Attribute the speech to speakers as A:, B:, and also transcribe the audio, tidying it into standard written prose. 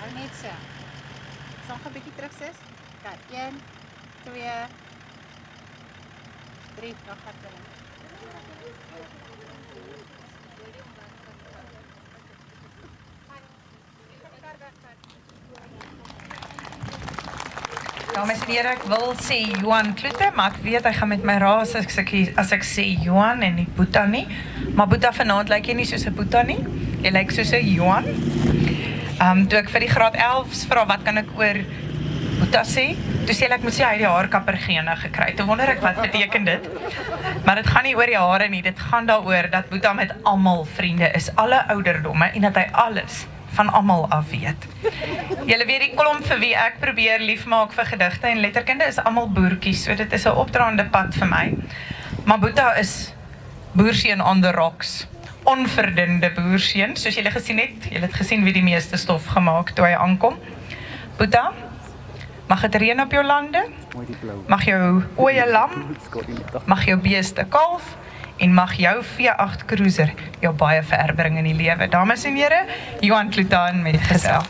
A: Hou net so. Sal nog 'n bietjie terug, sis? Kyk, 1, 2, 3, nog harder.
B: Dames en here, ek wil sê Johan Kloete, maar ek weet hy gaan met my raas as ek sê Johan en nie Boeta nie. Maar Boeta vanaand lyk jy nie soos 'n Boeta nie. Jy lyk soos 'n Johan. Toe ek vir die graad 11s vra wat kan ek oor Boeta sê, toe sê ek moet sê hy het die haarkapper gene gekry. Toe wonder ek wat beteken dit. Maar dit gaan nie oor die hare nie, dit gaan daaroor dat Boeta met almal vriende is, alle ouderdomme en dat hy alles van almal af weet. Julle weet die klomp vir wie ek probeer liefmaak vir gedigte en letterkunde is almal boertjies, so dit is 'n opdraande pad vir my. Maar Boeta is boerseun on the rocks, onverdunde boerseun, soos julle gesien het. Julle het gesien wie die meeste stof gemaak toe hy aankom. Boeta, mag het reën op jou lande, mag jou ooe lam, mag jou beeste kalf, en mag jou V8 Cruiser jou baie ver bring in die lewe. Dames en here, Johan Kloete met gesel.